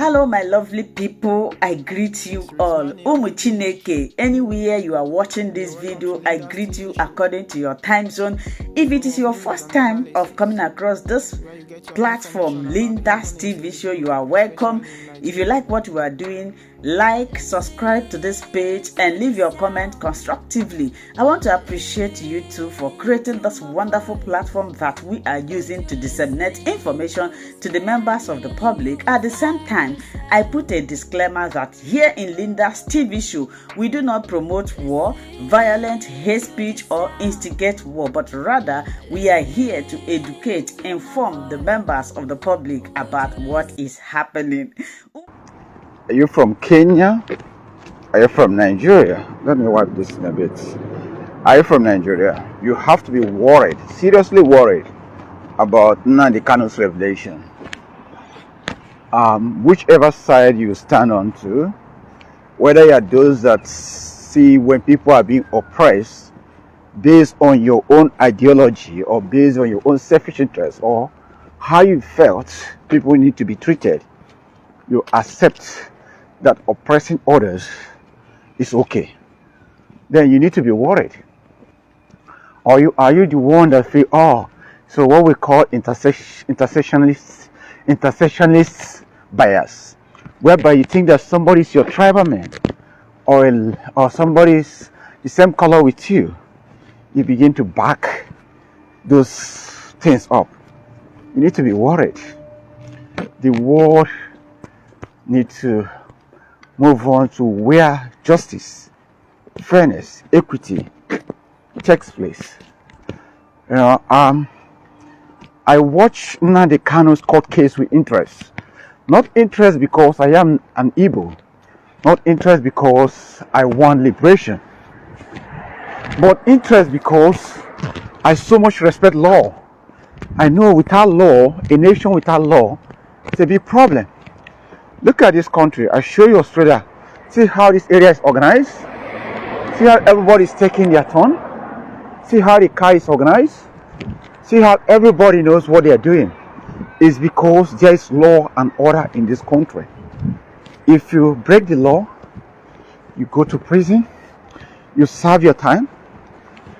Hello, my lovely people. I greet you all. Umu Chineke, anywhere you are watching this video, I greet you according to your time zone. If it is your first time of coming across this platform, Linda's TV show, you are welcome. If you like what we are doing, like, subscribe to this page, and leave your comment constructively. I want to appreciate you too for creating this wonderful platform that we are using to disseminate information to the members of the public. At the same time, I put a disclaimer that here in Linda's TV show, we do not promote war, violent hate speech, or instigate war, but rather we are here to educate, inform the members of the public about what is happening. Are you from Kenya? Are you from Nigeria? Let me wipe this in a bit. Are you from Nigeria? You have to be worried, seriously worried about Nnamdi Kanu's revelation. Whichever side you stand on to, whether you are those that see when people are being oppressed based on your own ideology or based on your own selfish interest or how you felt people need to be treated, you accept that oppressing others is okay, then you need to be worried. Or are you the one that feel, so what we call intersectionalist bias, whereby you think that somebody is your tribal man or somebody is the same color with you, you begin to back those things up. You need to be worried. The world needs to move on to where justice, fairness, equity takes place. I watch Nnamdi Kanu's court case with interest. Not interest because I am an Igbo, not interest because I want liberation, but interest because I so much respect law. I know without law, a nation without law, it's a big problem. Look at this country. I show you Australia. See how this area is organized. See how everybody is taking their turn. See how the car is organized. See how everybody knows what they are doing. It's because there is law and order in this country. If you break the law, you go to prison, you serve your time.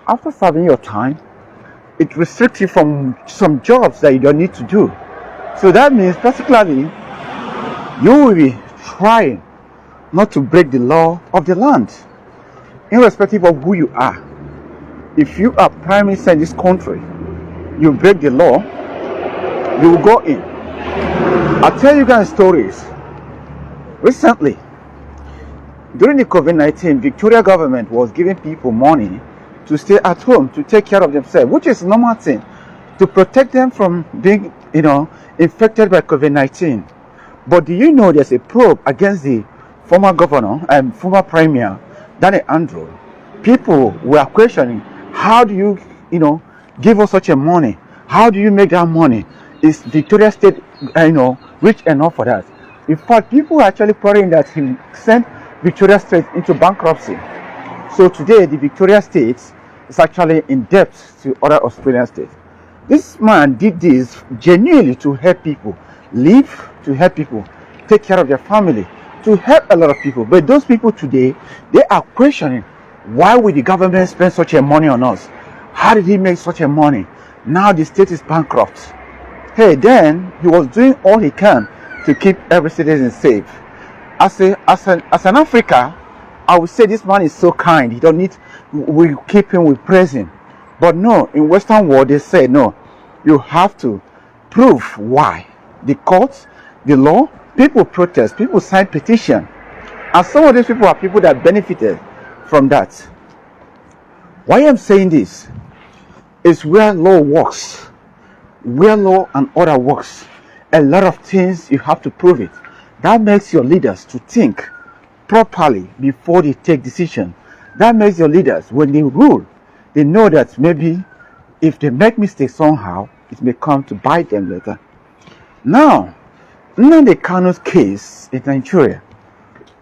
After serving your time, it restricts you from some jobs that you don't need to do. So that means basically you will be trying not to break the law of the land, irrespective of who you are. If you are prime minister in this country, you break the law, you will go in. I'll tell you guys stories. Recently, during the COVID-19, Victoria government was giving people money to stay at home, to take care of themselves, which is a normal thing, to protect them from being, infected by COVID-19. But do you know there's a probe against the former governor and former premier, Daniel Andrew? People were questioning, how do you, give us such a money? How do you make that money? Is Victoria State, rich enough for that? In fact, people are actually worrying that he sent Victoria State into bankruptcy. So today, the Victoria State is actually in debt to other Australian states. This man did this genuinely to help people live, to help people take care of their family, to help a lot of people. But those people today, they are questioning, why would the government spend such a money on us? How did he make such a money? Now the state is bankrupt. Hey, then he was doing all he can to keep every citizen safe. As an African, I would say this man is so kind. He don't need, we keep him, we praise him. But no, in Western world, they say, no, you have to prove why. The courts, the law, people protest, people sign petition. And some of these people are people that benefited from that. Why I'm saying this is where law works, where law and order works. A lot of things you have to prove it. That makes your leaders to think properly before they take decision. That makes your leaders, when they rule, they know that maybe if they make mistakes somehow, it may come to bite them later. Now, Nnamdi Kanu's case in Nigeria,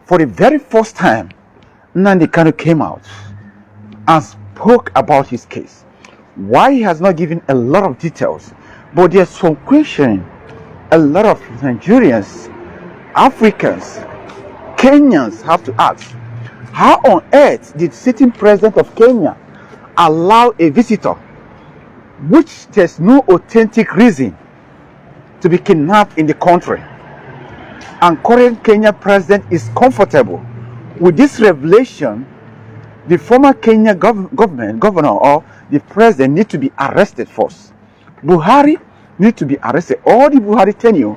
for the very first time, Nnamdi Kanu came out and spoke about his case. Why he has not given a lot of details, but there's some question a lot of Nigerians Africans, Kenyans have to ask, how on earth did sitting president of Kenya allow a visitor, which there's no authentic reason, to be kidnapped in the country? And current Kenya president is comfortable with this revelation. The former Kenya governor or the president need to be arrested first. Buhari need to be arrested. All the Buhari tenure,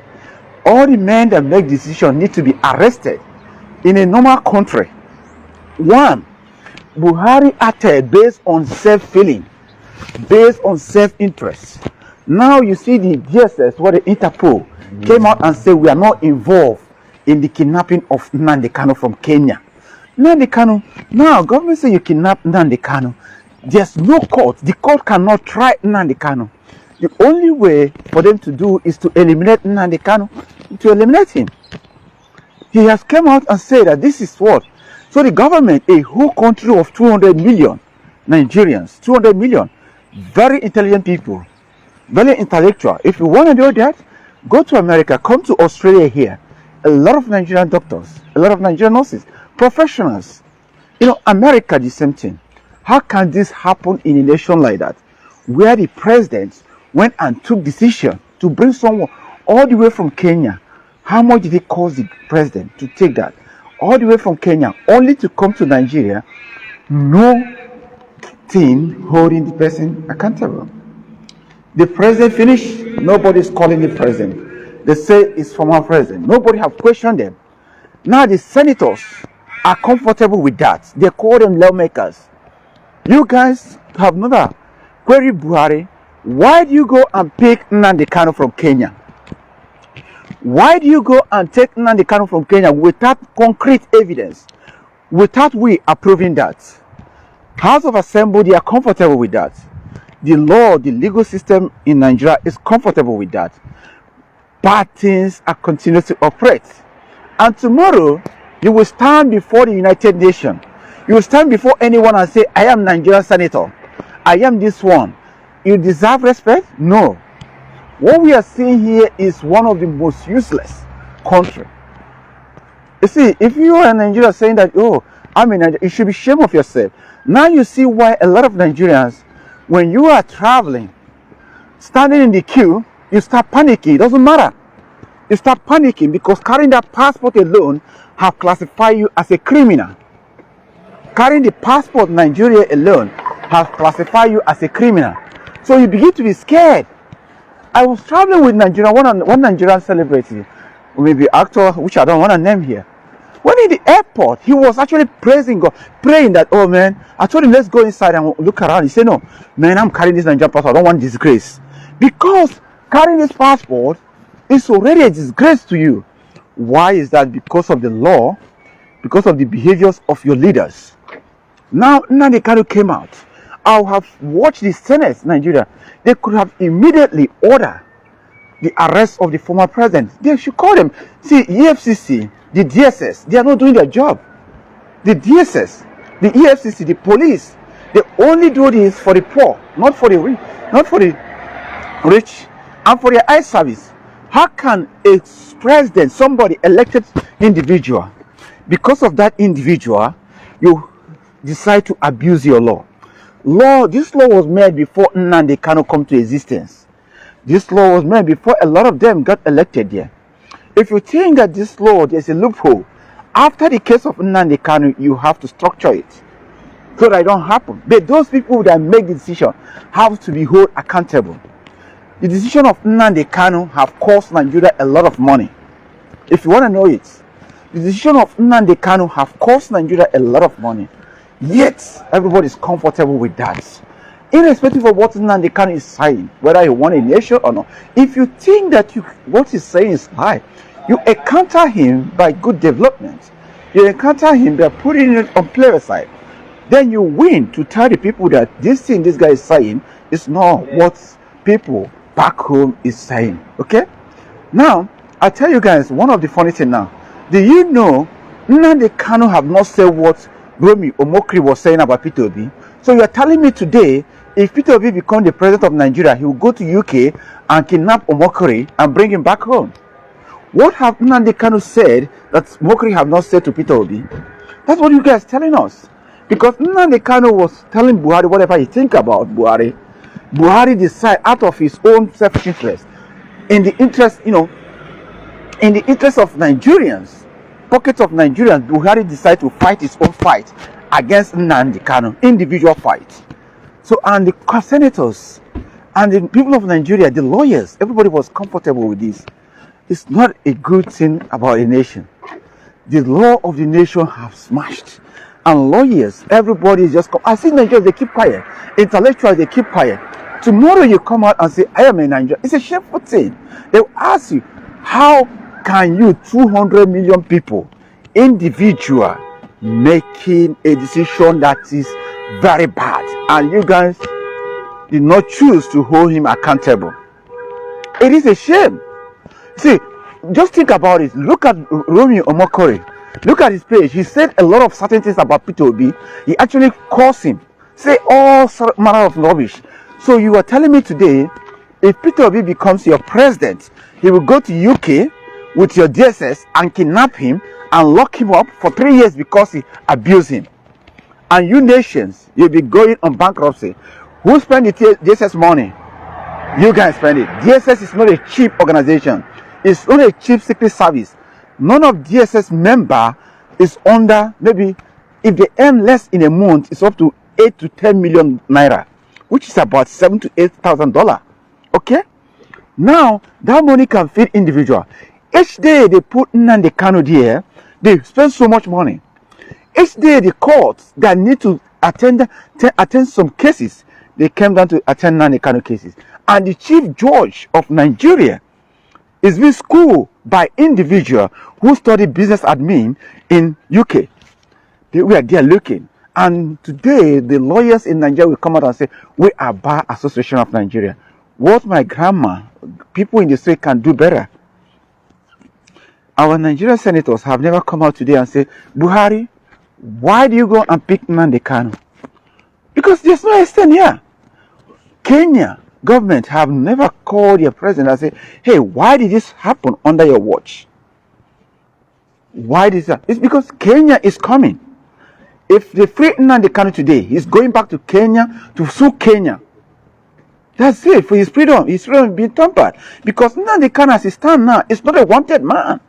all the men that make decisions need to be arrested. In a normal country, one, Buhari acted based on self-feeling, based on self-interest. Now you see the DSS, what the Interpol came out and said we are not involved in the kidnapping of Nnamdi Kanu from Kenya. Nnamdi Kanu, now government say you kidnap Nnamdi Kanu. There's no court. The court cannot try Nnamdi Kanu. The only way for them to do is to eliminate Nnamdi Kanu, to eliminate him. He has come out and said that this is what. So the government, a whole country of 200 million Nigerians, 200 million, very intelligent people, very intellectual. If you want to do that, go to America, come to Australia here. A lot of Nigerian doctors, a lot of Nigerian nurses, professionals. You know, America, the same thing. How can this happen in a nation like that, where the president went and took decision to bring someone all the way from Kenya? How much did it cost the president to take that all the way from Kenya, only to come to Nigeria? No thing holding the person accountable. The president finished, nobody's calling the president. They say it's former president. Nobody have questioned them. Now the senators are comfortable with that. They call them lawmakers. You guys have never queried Buhari. Why do you go and pick Nnamdi Kanu from Kenya? Why do you go and take Nnamdi Kanu from Kenya without concrete evidence, without we approving that? House of Assembly, they are comfortable with that. The law, the legal system in Nigeria is comfortable with that. Bad things are continuing to operate. And tomorrow, you will stand before the United Nations. You will stand before anyone and say, I am Nigerian senator. I am this one. You deserve respect? No. What we are seeing here is one of the most useless country. You see, if you are in Nigeria saying that, oh, I'm in Nigeria, you should be ashamed of yourself. Now you see why a lot of Nigerians, when you are traveling, standing in the queue, you start panicking. It doesn't matter. You start panicking because carrying that passport alone have classified you as a criminal. Carrying the passport Nigeria alone have classified you as a criminal. So you begin to be scared. I was traveling with Nigeria, one Nigerian celebrity, maybe actor, which I don't want to name here. When in the airport, he was actually praising God, praying that, oh man, I told him, let's go inside and look around. He said, no, man, I'm carrying this Nigerian passport. I don't want disgrace. Because carrying this passport is already a disgrace to you. Why is that? Because of the law, because of the behaviors of your leaders. Now, Nnamdi Kanu came out. I have watched the Senate, Nigeria. They could have immediately ordered the arrest of the former president. They should call them. See, EFCC, the DSS, they are not doing their job. The DSS, the EFCC, the police, they only do this for the poor, not for the rich, and for their eye service. How can a president, somebody elected individual, because of that individual, you decide to abuse your law? This law was made before Nnamdi Kanu come to existence. This law was made before a lot of them got elected there. If you think that this law, there's a loophole, after the case of Nnamdi Kanu, you have to structure it so that it don't happen. But those people that make the decision have to be held accountable. The decision of Nnamdi Kanu have cost Nigeria a lot of money. If you want to know it, the decision of Nnamdi Kanu have cost Nigeria a lot of money. Yet, everybody is comfortable with that. Irrespective of what Nnamdi Kanu is saying, whether you want a nation or not, if you think that what he's saying is high, you encounter him by good development. You encounter him by putting it on plebiscite. Then you win to tell the people that this thing this guy is saying is not what people back home is saying. Okay? Now, I tell you guys one of the funny things now. Do you know Nnamdi Kanu have not said what Romy Omokri was saying about Peter Obi? So you are telling me today, if Peter Obi becomes the president of Nigeria, he will go to UK and kidnap Omokri and bring him back home. What have Nnamdi Kanu said that Mokri have not said to Peter Obi? That's what you guys telling us. Because Nnamdi Kanu was telling Buhari whatever he think about Buhari. Buhari decide out of his own self-interest, in the interest, in the interest of Nigerians, pockets of Nigerians, Buhari decide to fight his own fight against Nnamdi Kanu, individual fight. So, and the senators and the people of Nigeria, the lawyers, everybody was comfortable with this. It's not a good thing about a nation. The law of the nation have smashed. And lawyers, everybody is just, I see Nigerians, they keep quiet. Intellectuals, they keep quiet. Tomorrow you come out and say, I am a Nigerian. It's a shameful thing. They will ask you, how can you, 200 million people, individual, making a decision that is very bad, and you guys did not choose to hold him accountable? It is a shame. See, just think about it. Look at Romeo Omokore. Look at his page. He said a lot of certain things about Peter Obi. He actually calls him, say all manner of rubbish. So you are telling me today, if Peter Obi becomes your president, he will go to UK with your DSS and kidnap him and lock him up for 3 years because he abused him. And you nations, you'll be going on bankruptcy. Who spend the DSS money? You guys spend it. DSS is not a cheap organization. It's not a cheap secret service. None of DSS member is under, maybe if they earn less in a month, it's up to 8 to 10 million naira, which is about $7,000 to $8,000. Okay? Now that money can feed individual. Each day they put Nnamdi Kanu there, they spend so much money. Each day the courts that need to attend some cases, they came down to attend Nnamdi Kanu cases. And the chief judge of Nigeria is being schooled by individual who study business admin in UK. They were there looking. And today the lawyers in Nigeria will come out and say, we are Bar Association of Nigeria. What my grandma, people in the street can do better. Our Nigerian senators have never come out today and say, Buhari, why do you go and pick Nnamdi Kanu? Because there's no extent here. Kenya government have never called your president and say, hey, why did this happen under your watch? Why did that? It's because Kenya is coming. If they free Nnamdi Kanu today, he's going back to Kenya to sue Kenya. That's it for his freedom. His freedom being tampered. Because Nnamdi Kanu, as he stands now, is not a wanted man.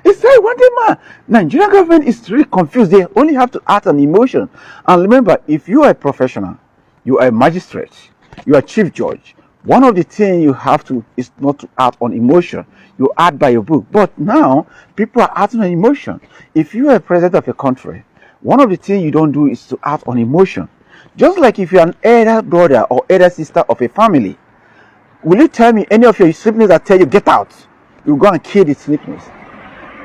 It's not a wanted man. Nigerian government is really confused. They only have to act on emotion. And remember, if you are a professional, you are a magistrate, you are chief judge, one of the things you have to is not to act on emotion. You act by your book. But now, people are acting on emotion. If you are a president of a country, one of the things you don't do is to act on emotion. Just like if you're an elder brother or elder sister of a family, will you tell me any of your siblings that tell you, get out? You go and kill the siblings.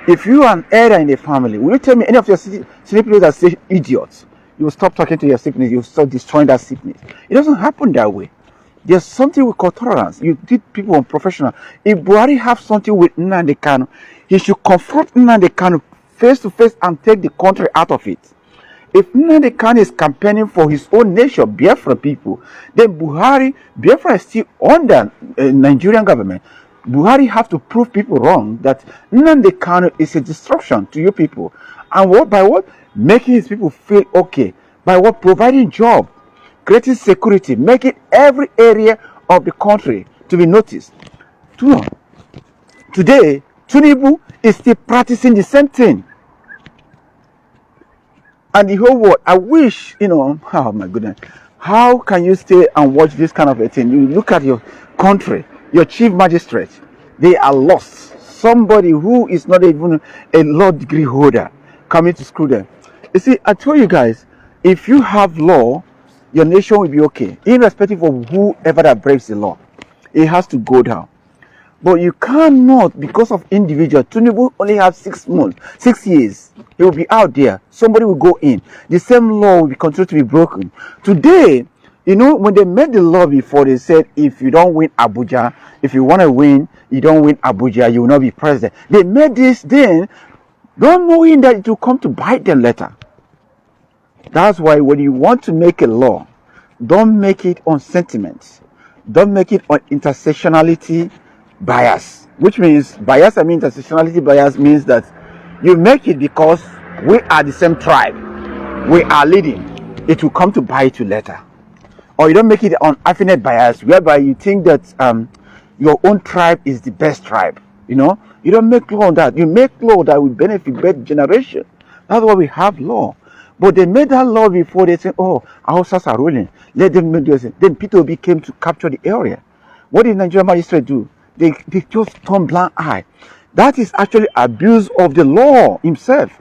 If you are an elder in the family, will you tell me any of your siblings that say idiots? You will stop talking to your siblings, you will start destroying that siblings. It doesn't happen that way. There's something we call tolerance. You did people unprofessional. If Buhari have something with Nnamdi Kanu, he should confront Nnamdi Kanu face to face and take the country out of it. If Nnamdi Kanu is campaigning for his own nation, Biafra people, then Biafra is still under Nigerian government. Buhari have to prove people wrong that Nnamdi Kanu is a destruction to you people. And what by what? Making his people feel okay. By what? Providing job, creating security, making every area of the country to be noticed. Today, Tinubu is still practicing the same thing. And the whole world, I wish, oh my goodness, how can you stay and watch this kind of a thing? You look at your country, your chief magistrate, they are lost. Somebody who is not even a law degree holder coming to screw them. You see, I told you guys, if you have law, your nation will be okay, irrespective of whoever that breaks the law. It has to go down. But you cannot, because of individual. Tinubu only have 6 months, 6 years. He will be out there. Somebody will go in. The same law will be continued to be broken. Today, when they made the law before, they said if you don't win Abuja, if you want to win, you don't win Abuja, you will not be president. They made this then, don't knowing that it will come to bite them later. That's why when you want to make a law, don't make it on sentiments. Don't make it on intersectionality bias. which means bias, I mean intersectionality bias means that you make it because we are the same tribe, we are leading. It will come to bite you later. Or you don't make it on affinite bias, whereby you think that your own tribe is the best tribe. You know, you don't make law on that. You make law that will benefit better generation. That's why we have law. But they made that law before they said, oh, our Hausas are ruling. Let them make this. Then P2B came to capture the area. What did Nigerian magistrate do? They just turn blind eye. That is actually abuse of the law himself.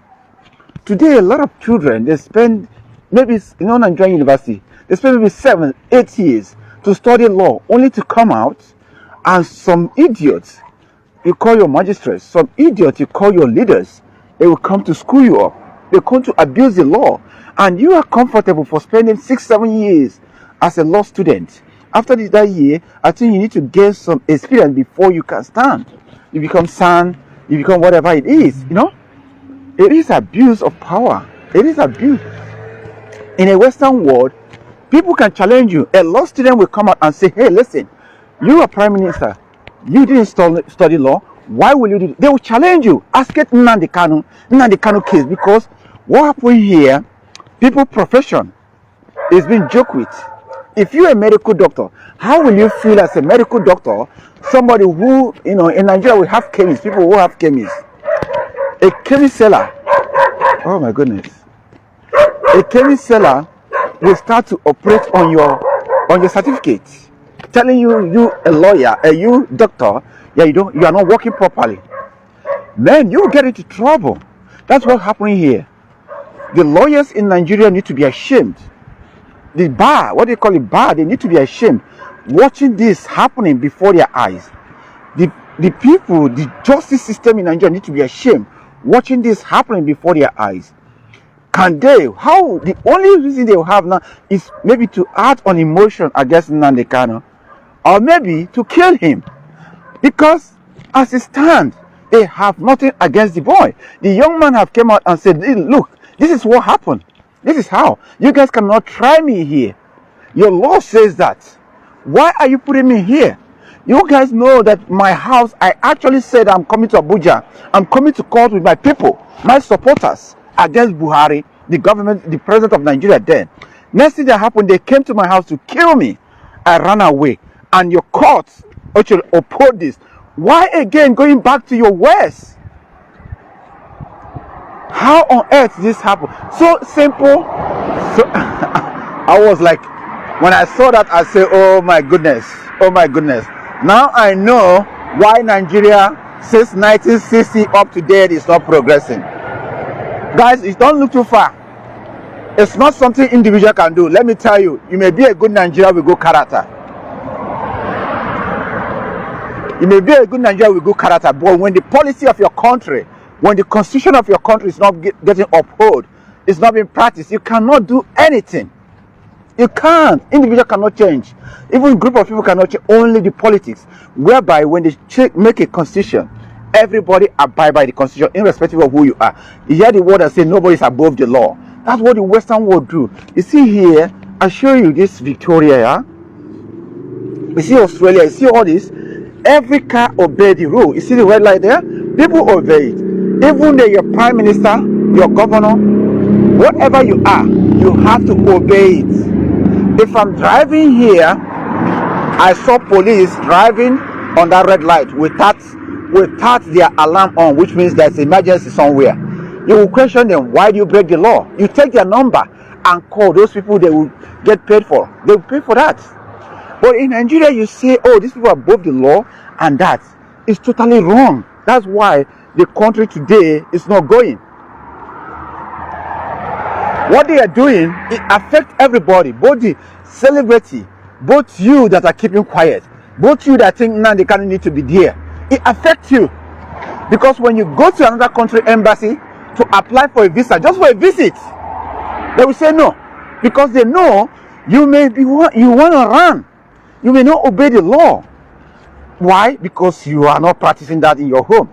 Today, a lot of children, they spend maybe, Nigerian university, they spend maybe 7, 8 years to study law, only to come out, and some idiots, you call your magistrates, some idiots, you call your leaders, they will come to school you up. They come to abuse the law. And you are comfortable for spending 6, 7 years as a law student. After that year, I think you need to gain some experience before you can stand. You become son, you become whatever it is, It is abuse of power. It is abuse. In a Western world, people can challenge you. A law student will come out and say, hey, listen, you are prime minister. You didn't study law. Why will you do it? They will challenge you. Ask it Nnamdi Kanu case, because what happened here, people's profession is being joked with. If you're a medical doctor, how will you feel as a medical doctor, somebody who, in Nigeria we have chemists, people who have chemists. A chemist seller, oh my goodness, a chemist seller will start to operate on your certificate, telling you a lawyer, you doctor, you are not working properly. Man, you get into trouble. That's what's happening here. The lawyers in Nigeria need to be ashamed. The bar, what they call it bar, they need to be ashamed watching this happening before their eyes. The people, the justice system in Nigeria need to be ashamed watching this happening before their eyes. Can they? How? The only reason they will have now is maybe to act on emotion against Nnamdi Kanu, or maybe to kill him. Because as it stands, they have nothing against the boy. The young man have come out and said, look, this is what happened. This is how. You guys cannot try me here. Your law says that. Why are you putting me here? You guys know that my house, I actually said I'm coming to Abuja. I'm coming to court with my people, my supporters, against Buhari, the government, the president of Nigeria then. Next thing that happened, they came to my house to kill me. I ran away. And your courts actually oppose this. Why again going back to your words? How on earth this happened? So simple. So I was like, when I saw that, I said, oh my goodness. Oh my goodness. Now I know why Nigeria since 1960 up to date is not progressing. Guys, it don't look too far. It's not something individual can do. Let me tell you, you may be a good Nigerian with good character. You may be a good Nigerian with good character, but when the policy of your country, when the constitution of your country is not getting upheld, it's not being practiced, you cannot do anything. You can't. Individual cannot change. Even a group of people cannot change. Only the politics, whereby when they make a constitution, everybody abide by the constitution, irrespective of who you are. You hear the word that says nobody is above the law. That's what the Western world do. You see here, I show you this Victoria. Yeah? You see Australia. You see all this. Every car obey the rule. You see the red light there? People obey it. Even your prime minister, your governor, whatever you are, you have to obey it. If I'm driving here, I saw police driving on that red light without their alarm on, which means there's emergency somewhere. You will question them, why do you break the law? You take their number and call those people, they will get paid for. They will pay for that. But in Nigeria, you say, oh, these people are above the law, and that is totally wrong. That's why the country today is not going. What they are doing, it affects everybody, both the celebrity, both you that are keeping quiet, both you that think now they can't need to be there. It affects you. Because when you go to another country embassy to apply for a visa, just for a visit, they will say no. Because they know you want to run. You may not obey the law. Why? Because you are not practicing that in your home.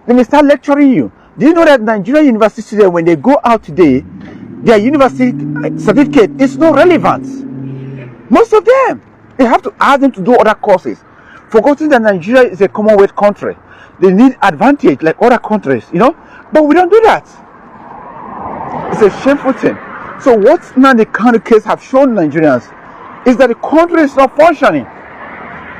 They may start lecturing you. Do you know that Nigerian university students, when they go out today, their university certificate is not relevant? Most of them, they have to ask them to do other courses. forgetting that Nigeria is a Commonwealth country. They need advantage like other countries, you know. But we don't do that. It's a shameful thing. So what Nnamdi Kanu case have shown Nigerians is that the country is not functioning.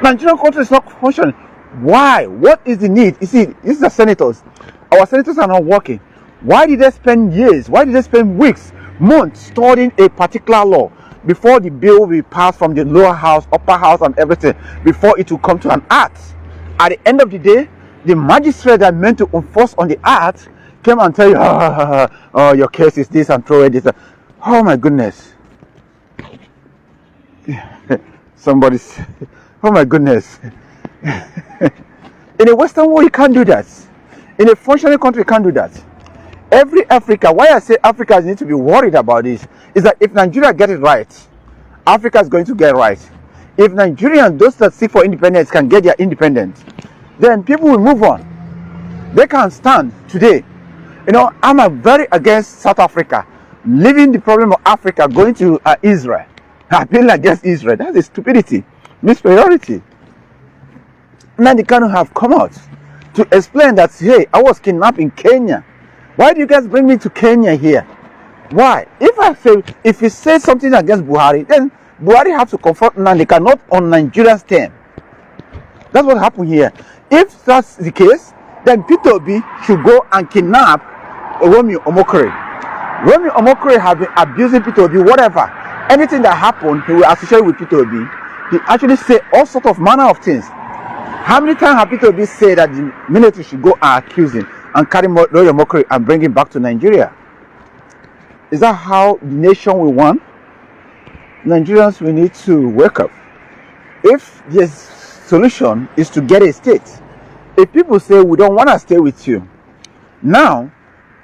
Nigerian country is not functioning. Why? What is the need? You see, these are senators. Our senators are not working. Why did they spend years? Why did they spend weeks, months studying a particular law before the bill will be passed from the lower house, upper house, and everything, before it will come to an act? At the end of the day, the magistrate that meant to enforce on the act came and tell you, oh, your case is this, and throw it this. Oh my goodness. Somebody's, oh my goodness. In a Western world, you can't do that. In a functioning country, you can't do that. Every Africa, why I say Africa need to be worried about this, is that if Nigeria get it right, Africa is going to get right. If Nigerians, those that seek for independence, can get their independence, then people will move on. They can stand today. You know, I'm very against South Africa leaving the problem of Africa, going to Israel, appealing against Israel. That's a stupidity, mispriority. Nnamdi Kanu have come out to explain that, hey, I was kidnapped in Kenya. Why do you guys bring me to Kenya here? Why? If he says something against Buhari, then Buhari have to confront Nnamdi Kanu, not on Nigeria's turn. That's what happened here. If that's the case, then Peter Obi should go and kidnap Romeo Omokri. Romeo Omokri have been abusing Peter Obi, whatever. Anything that happened, he will associate with Peter Obi. He actually say all sorts of manner of things. How many times have Peter Obi said that the military should go and accuse him and carry Romeo Omokri and bring him back to Nigeria? Is that how the nation will want? Nigerians, we need to wake up. If the solution is to get a state, if people say we don't want to stay with you, now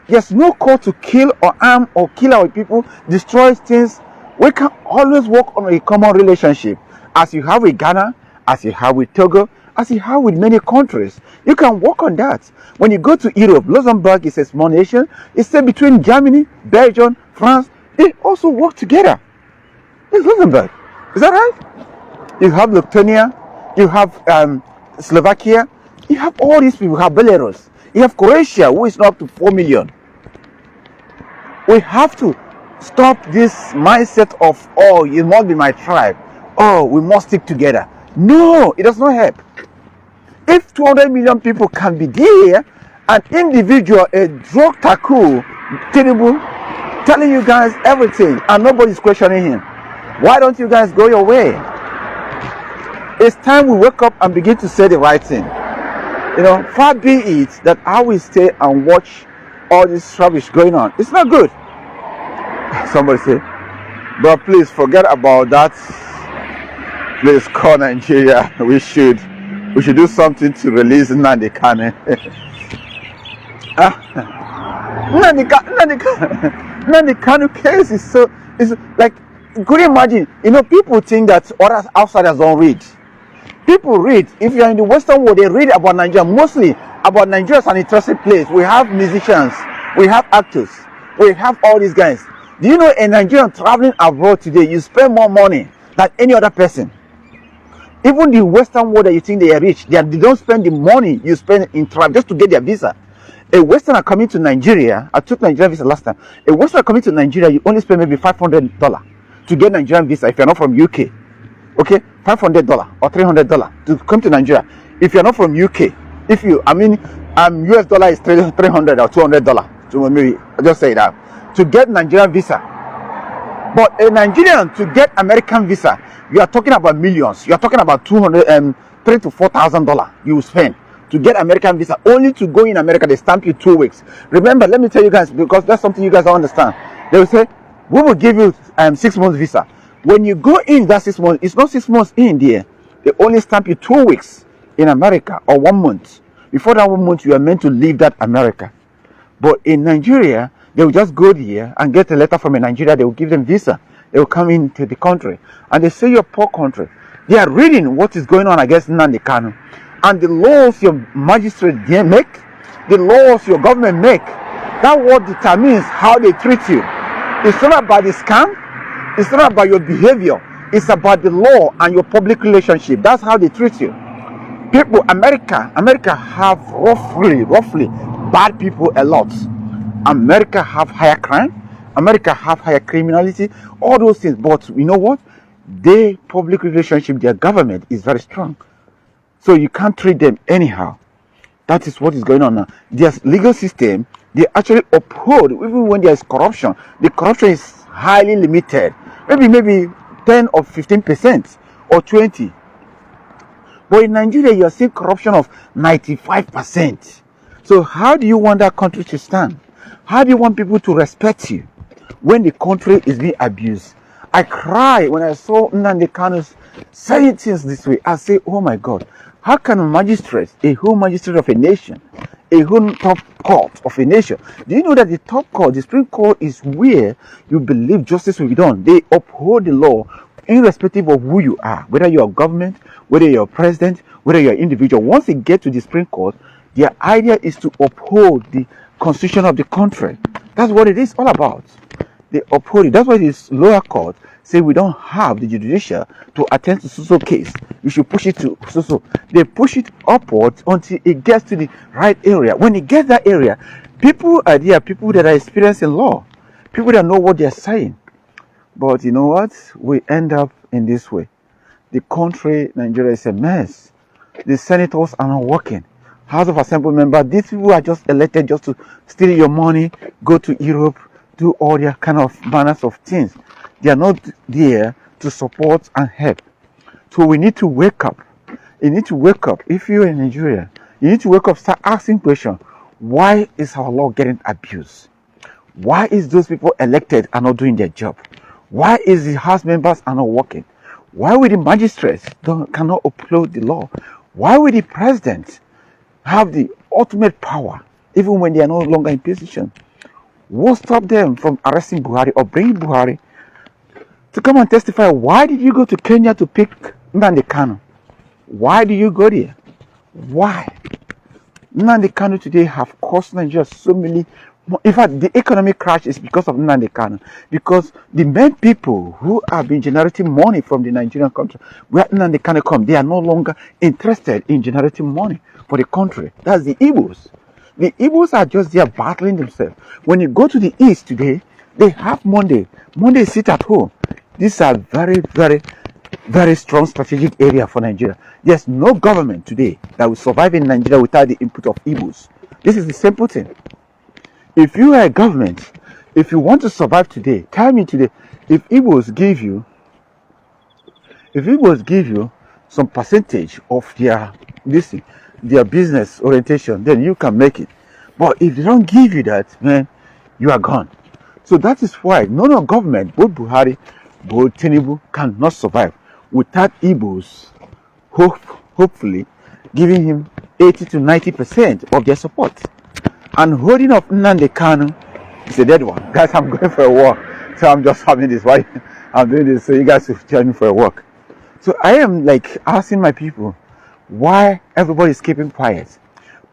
there's no call to kill or harm or kill our people, destroy things. We can always work on a common relationship, as you have with Ghana, as you have with Togo, as you have with many countries. You can work on that. When you go to Europe, Luxembourg is a small nation. It's say between Germany, Belgium, France, they also work together. It's Luxembourg. Is that right? You have Lithuania, you have Slovakia, you have all these people. You have Belarus, you have Croatia, who is not up to 4 million. We have to stop this mindset of, oh, you must be my tribe. Oh, we must stick together. No, it does not help. If 200 million people can be there, an individual, a drug tycoon, terrible, telling you guys everything, and nobody's questioning him, why don't you guys go your way? It's time we wake up and begin to say the right thing. You know, far be it that I will stay and watch all this rubbish going on. It's not good. Somebody say, but please forget about that. Please call Nigeria. We should do something to release Nnamdi Kanu. Nnamdi Kanu case is like, could you imagine? You know, people think that others outsiders don't read. People read. If you're in the Western world, they read about Nigeria. Mostly about Nigeria is an interesting place. We have musicians, we have actors, we have all these guys. Do you know a Nigerian traveling abroad today, you spend more money than any other person? Even the Western world that you think they are rich, they don't spend the money you spend in travel just to get their visa. A Westerner coming to Nigeria, I took Nigerian visa last time. A Westerner coming to Nigeria, you only spend maybe $500 to get Nigerian visa if you're not from UK. Okay, $500 or $300 to come to Nigeria. If you're not from UK, US dollar is $300 or $200. So maybe I just say that to get Nigerian visa. But a Nigerian to get American visa, you are talking about millions. You are talking about $3,000 to $4,000 you will spend to get American visa. Only to go in America, they stamp you 2 weeks. Remember, let me tell you guys, because that's something you guys don't understand. They will say, we will give you 6 months visa. When you go in that 6 months, it's not 6 months in there. They only stamp you 2 weeks in America or 1 month. Before that 1 month, you are meant to leave that America. But in Nigeria, they will just go there and get a letter from a Nigeria. They will give them visa. They will come into the country. And they say you're a poor country. They are reading what is going on against Nnamdi Kanu. And the laws your magistrate make, the laws your government make, that what determines how they treat you. It's not about the scam. It's not about your behavior. It's about the law and your public relationship. That's how they treat you. People, America have roughly bad people a lot. America have higher crime. America have higher criminality. All those things. But you know what? Their public relationship, their government is very strong. So you can't treat them anyhow. That is what is going on now. Their legal system, they actually uphold, even when there is corruption. The corruption is highly limited. Maybe 10 or 15% or 20. But in Nigeria, you are seeing corruption of 95%. So how do you want that country to stand? How do you want people to respect you when the country is being abused? I cry when I saw Nnamdi Kanu saying things this way. I say, oh my God, how can a magistrate, a whole magistrate of a nation, a whole top court of a nation, do you know that the top court, the Supreme Court, is where you believe justice will be done? They uphold the law irrespective of who you are, whether you're government, whether you're president, whether you're individual. Once they get to the Supreme Court, their idea is to uphold the constitution of the country. That's what it is all about. They uphold it. That's why this lower court say we don't have the judicial to attend to so case. We should push it to so. They push it upwards until it gets to the right area. When it gets that area, people are there, people that are experienced in law, people that know what they're saying. But you know what? We end up in this way. The country, Nigeria, is a mess. The senators are not working. House of Assembly members, these people are just elected just to steal your money, go to Europe, do all their kind of manners of things. They are not there to support and help. So we need to wake up. You need to wake up. If you're in Nigeria, you need to wake up, start asking questions. Why is our law getting abused? Why is those people elected are not doing their job? Why is the House members are not working? Why will the magistrates cannot uphold the law? Why will the president have the ultimate power even when they are no longer in position? What stopped them from arresting Buhari or bringing Buhari to come and testify? Why did you go to Kenya to pick Nnamdi Kanu? Why do you go there? Why? Nnamdi Kanu today have cost Nigeria so many. In fact, the economic crash is because of Nnamdi Kanu. Because the main people who have been generating money from the Nigerian country, where Nnamdi Kanu come, they are no longer interested in generating money for the country. That's the Igbos. The Igbos are just there battling themselves. When you go to the east today, they have Monday. Monday sit at home. These are very strong strategic area for Nigeria. There's no government today that will survive in Nigeria without the input of Igbos. This is the simple thing. If you are a government, if you want to survive today, tell me today, if Igbos give you some percentage of their business orientation, then you can make it. But if they don't give you that, man, you are gone. So that is why none of government, both Buhari, both Tinubu, cannot survive without Igbos hopefully giving him 80 to 90% of their support. And holding up Nnamdi Kanu is a dead one. Guys, I'm going for a walk. So I'm just having this. Why I'm doing this? So you guys will join me for a walk. So I am like asking my people, why everybody is keeping quiet?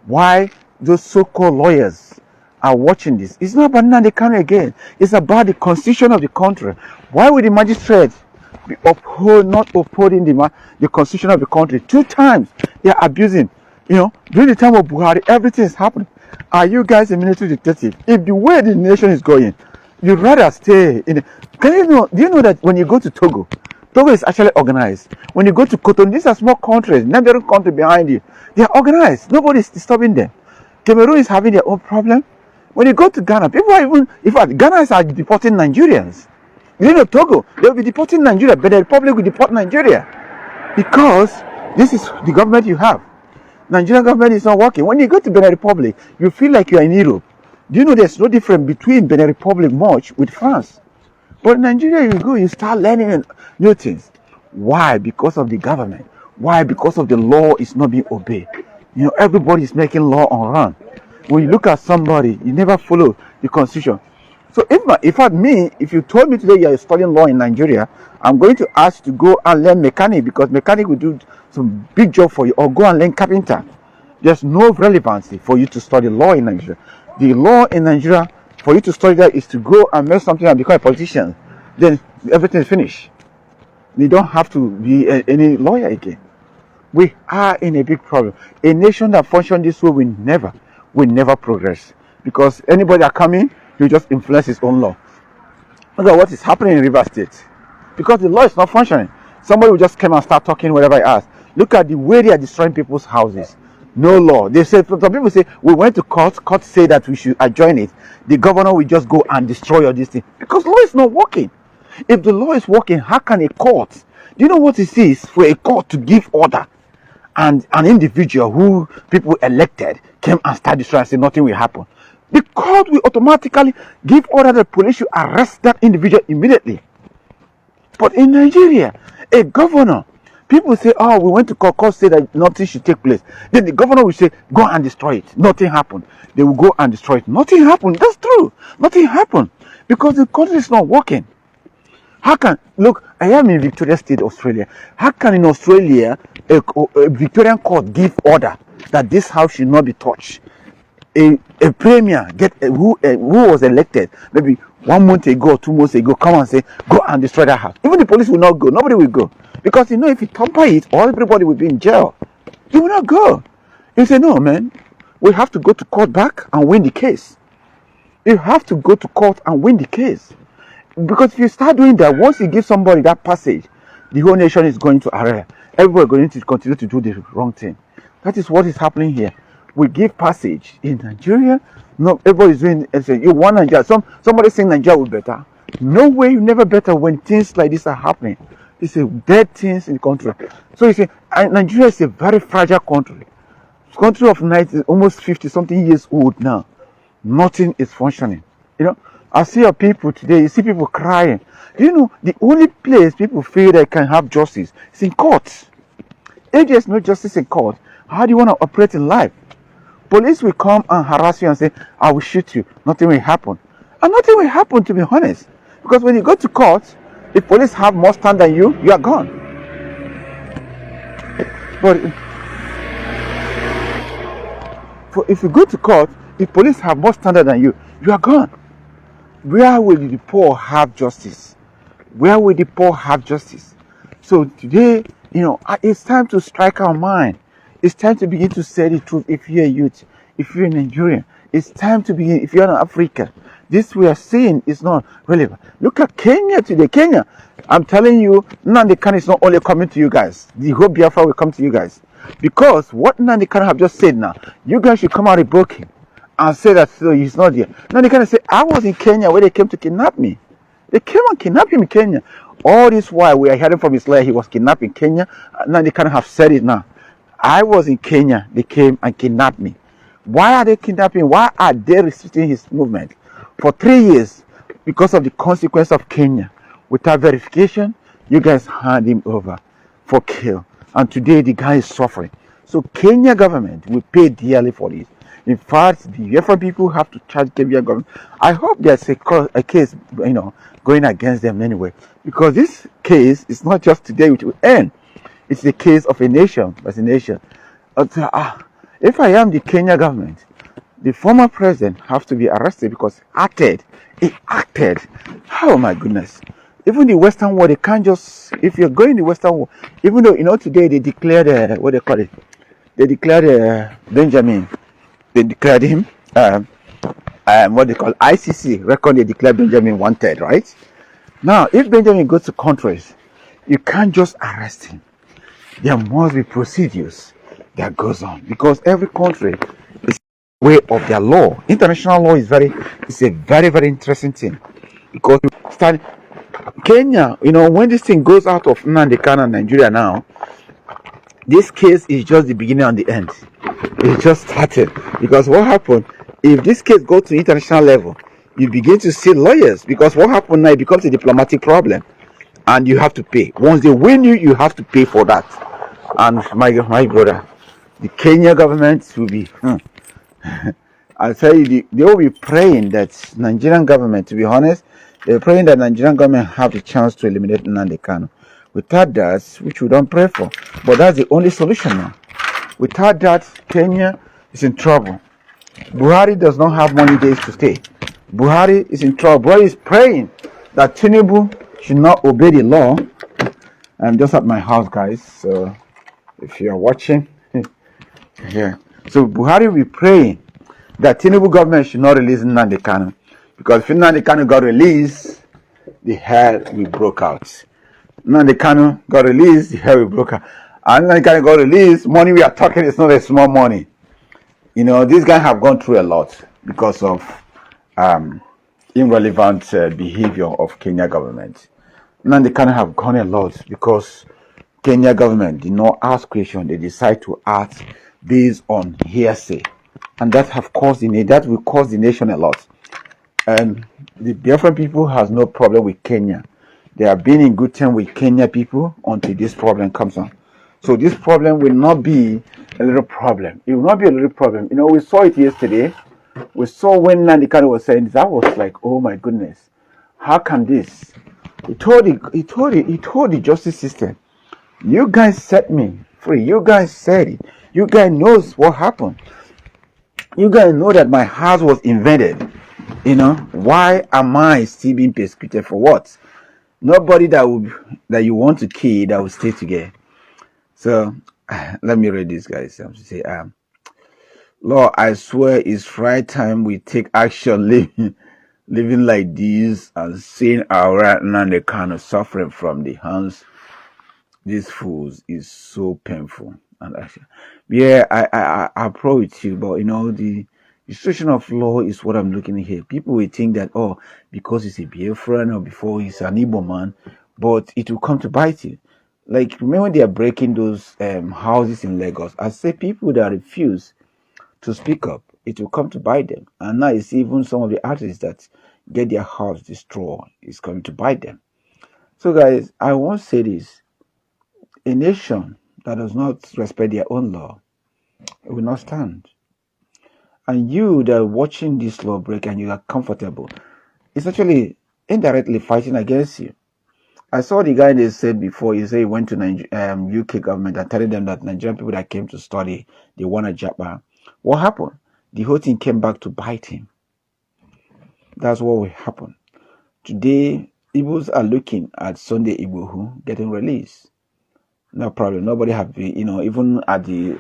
Why those so-called lawyers are watching this? It's not about Nnamdi Kanu again. It's about the constitution of the country. Why would the magistrate be not upholding the constitution of the country? 2 times they are abusing. You know, during the time of Buhari, everything is happening. Are you guys a military dictatorship? If the way the nation is going, you'd rather stay in. Do you know that when you go to Togo, Togo is actually organized. When you go to Cotonou, these are small countries, neighboring country behind you. They are organized. Nobody is disturbing them. Cameroon is having their own problem. When you go to Ghana, people are even, in fact, Ghana are deporting Nigerians. You know, Togo, they will be deporting Nigeria, but the Republic will deport Nigeria. Because this is the government you have. Nigerian government is not working. When you go to Benin Republic, you feel like you are in Europe. Do you know there's no difference between Benin Republic much with France? But in Nigeria, you go, you start learning new things. Why? Because of the government. Why? Because of the law is not being obeyed. You know, everybody is making law on run. When you look at somebody, you never follow the constitution. So if you told me today you are studying law in Nigeria, I'm going to ask you to go and learn mechanic, because mechanic will do some big job for you, or go and learn carpenter. There's no relevancy for you to study law in Nigeria. The law in Nigeria, for you to study that, is to go and make something and become a politician. Then everything is finished. You don't have to be any lawyer again. We are in a big problem. A nation that functions this way will never progress. Because anybody that come in, you just influence his own law. Look at what is happening in River State. Because the law is not functioning. Somebody will just come and start talking whatever he asks. Look at the way they are destroying people's houses. No law. They say, some people say, we went to court. Court say that we should adjourn it. The governor will just go and destroy all this thing. Because law is not working. If the law is working, how can a court? Do you know what it is for a court to give order? And an individual who people elected came and started destroying and said nothing will happen. The court will automatically give order that the police should arrest that individual immediately. But in Nigeria, a governor, people say, oh, we went to court say that nothing should take place. Then the governor will say, go and destroy it. Nothing happened. They will go and destroy it. Nothing happened. That's true. Nothing happened. Because the country is not working. How can, look, I am in Victoria State, Australia. How can in Australia, a Victorian court give order that this house should not be touched? A premier who was elected maybe 1 month ago or 2 months ago come and say go and destroy that house. Even the police will not go. Nobody will go, because you know if you tamper it, all everybody will be in jail. You will not go. You say no, man. We have to go to court back and win the case. You have to go to court and win the case, because if you start doing that, once you give somebody that passage, the whole nation is going to arrest. Everybody is going to continue to do the wrong thing. That is what is happening here. We give passage in Nigeria. No, everybody is doing. You want Nigeria. Somebody saying Nigeria will better. No way, you never better when things like this are happening. It's a dead things in the country. So you see, Nigeria is a very fragile country. It's a country of 90, almost 50-something years old now. Nothing is functioning. You know, I see your people today. You see people crying. You know, the only place people feel they can have justice is in court. If there's no justice in court, how do you want to operate in life? Police will come and harass you and say, I will shoot you. Nothing will happen. And nothing will happen, to be honest. Because when you go to court, if police have more stand than you are gone. But if you go to court, if police have more standard than you are gone. Where will the poor have justice? Where will the poor have justice? So today, you know, it's time to strike our mind. It's time to begin to say the truth. If you're a youth, if you're a Nigerian, it's time to begin. If you're in Africa, this we are seeing is not relevant. Look at Kenya today. Kenya, I'm telling you, Nnamdi Kanu is not only coming to you guys. The whole Biafra will come to you guys. Because what Nnamdi Kanu have just said now, you guys should come out rebuking and say that so he's not here. Nnamdi Kanu said, I was in Kenya where they came to kidnap me. They came and kidnapped him in Kenya. All this while we are hearing from his lawyer, he was kidnapped in Kenya. Nnamdi Kanu have said it now. I was in Kenya. They came and kidnapped me. Why are they kidnapping? Why are they restricting his movement? For 3 years, because of the consequence of Kenya. Without verification, you guys hand him over for kill. And today the guy is suffering. So Kenya government will pay dearly for this. In fact, the Wehere people have to charge Kenya government. I hope there's a case, you know, going against them anyway. Because this case is not just today which will end. It's the case of a nation as a nation. If I am the Kenya government, the former president has to be arrested because he acted. Oh my goodness. Even the Western world, they can't just, if you're going the Western world, even though, you know, today they declared, what they call it? They declared Benjamin. They declared him, what they call ICC, reckon they declared Benjamin wanted, right? Now, if Benjamin goes to countries, you can't just arrest him. There must be procedures that goes on, because every country is way of their law. International law is a very, very interesting thing, because Kenya, you know, when this thing goes out of Nnamdi Kanu and Nigeria now, this case is just the beginning and the end. It just started, because what happened, if this case goes to international level, you begin to see lawyers, because what happened now, it becomes a diplomatic problem, and you have to pay. Once they win you, you have to pay for that. And my brother, the Kenya government will be, I'll tell you, they will be praying that Nigerian government, to be honest, they're praying that Nigerian government have the chance to eliminate Nnamdi Kanu. Without that, which we don't pray for, but that's the only solution now. Without that, Kenya is in trouble. Buhari does not have many days to stay. Buhari is in trouble. Buhari is praying that Tinubu should not obey the law. I'm just at my house, guys, so if you're watching, yeah. So Buhari will be praying that Tinubu government should not release Nnamdi Kanu, because if Nnamdi Kanu got released, the hell will broke out. Nnamdi Kanu got released, the hell will broke out. And Nnamdi Kanu got released, money we are talking is not a small money. You know, these guys have gone through a lot because of irrelevant behavior of Kenya government. Nnamdi Kanu have gone a lot because Kenya government did not ask question, they decide to act based on hearsay, and that will cost the nation a lot. And the Biafran people has no problem with Kenya. They have been in good terms with Kenya people until this problem comes on. So this problem will not be a little problem. It will not be a little problem. You know, we saw it yesterday. We saw when Nnamdi Kanu was saying this, I was like, oh my goodness, how can this? He told the justice system, you guys set me free. You guys said it. You guys knows what happened. You guys know that my house was invaded. You know, why am I still being persecuted for what? Nobody that you want to kill that will stay together. So let me read this, guys. I'm to say, Lord, I swear it's right time we take action living like this and seeing our right now the kind of suffering from the hands these fools is so painful. And actually, yeah, I approach with you, but you know, the situation of law is what I'm looking at here. People will think that, oh, because he's a Biafran or before he's an Igbo man, but it will come to bite you. Like, remember when they are breaking those houses in Lagos? I say people that refuse to speak up, it will come to bite them. And now it's even some of the artists that get their house destroyed. It's coming to bite them. So guys, I won't say this. A nation that does not respect their own law will not stand. And you that are watching this law break and you are comfortable, it's actually indirectly fighting against you. I saw the guy they said before, he said he went to UK government and telling them that Nigerian people that came to study, they want a job. What happened? The whole thing came back to bite him. That's what will happen. Today, Igbos are looking at Sunday Igbohu getting released. No problem. Nobody have been, you know, even at the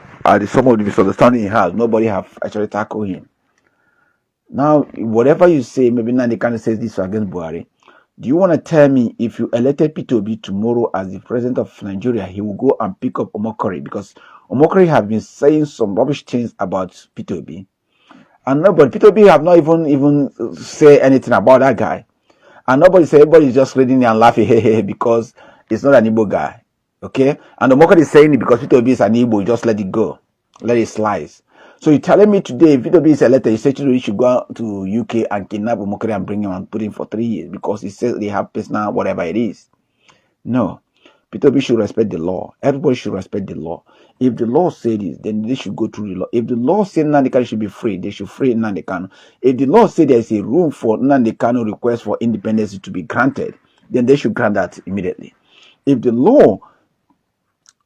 some of the misunderstanding he has, nobody have actually tackled him. Now, whatever you say, maybe Nnamdi Kanu says this against Buhari. Do you want to tell me if you elected P2B tomorrow as the president of Nigeria, he will go and pick up Omokori? Because Omokori have been saying some rubbish things about P2B. And nobody, P2B have not even say anything about that guy. And nobody say, everybody is just reading and laughing, hey, because it's not an Igbo guy. Okay? And Omokori is saying it because P2B is an Igbo, just let it go. Let it slice. So you're telling me today, if P2B is elected, you say you should go to UK and kidnap Omokori and bring him and put him for 3 years because he says they have personal whatever it is. No. P2B should respect the law. Everybody should respect the law. If the law says this, then they should go through the law. If the law says Nnamdi Kanu should be free, they should free Nnamdi Kanu. If the law says there is a room for Nnamdi Kanu request for independence to be granted, then they should grant that immediately. If the law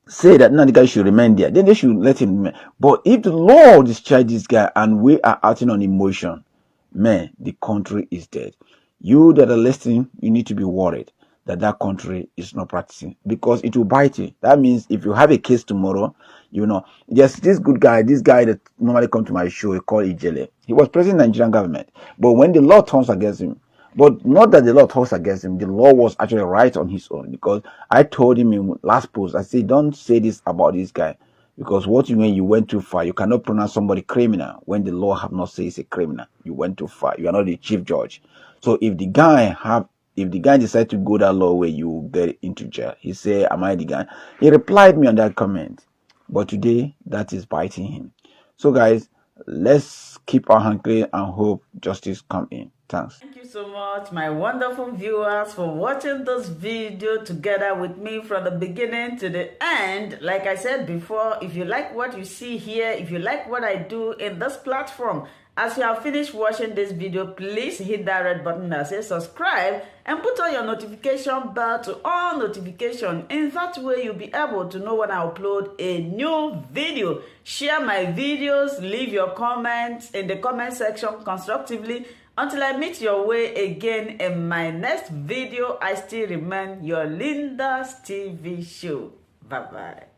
say that Nnamdi Kanu should remain there, then they should let him remain. But if the law discharge this guy and we are acting on emotion, man, the country is dead. You that are listening, you need to be worried that country is not practicing because it will bite you. That means if you have a case tomorrow, you know, yes, this guy that normally come to my show, he called Ijele. He was praising the Nigerian government. But when the law turns against him, but not that the law turns against him, the law was actually right on his own, because I told him in last post, I said, don't say this about this guy, because when you went too far, you cannot pronounce somebody criminal when the law have not said it's a criminal. You went too far. You are not the chief judge. So if the guy decide to go that law way, you get into jail. He said, am I the guy? He replied me on that comment. But today, that is biting him. So guys, let's keep our hand clean and hope justice come in. Thanks. Thank you so much, my wonderful viewers, for watching this video together with me from the beginning to the end. Like I said before, if you like what you see here, if you like what I do in this platform, as you have finished watching this video, please hit that red button that says subscribe and put on your notification bell to all notification. In that way, you'll be able to know when I upload a new video. Share my videos, leave your comments in the comment section constructively. Until I meet your way again in my next video, I still remain your Linda's TV show. Bye-bye.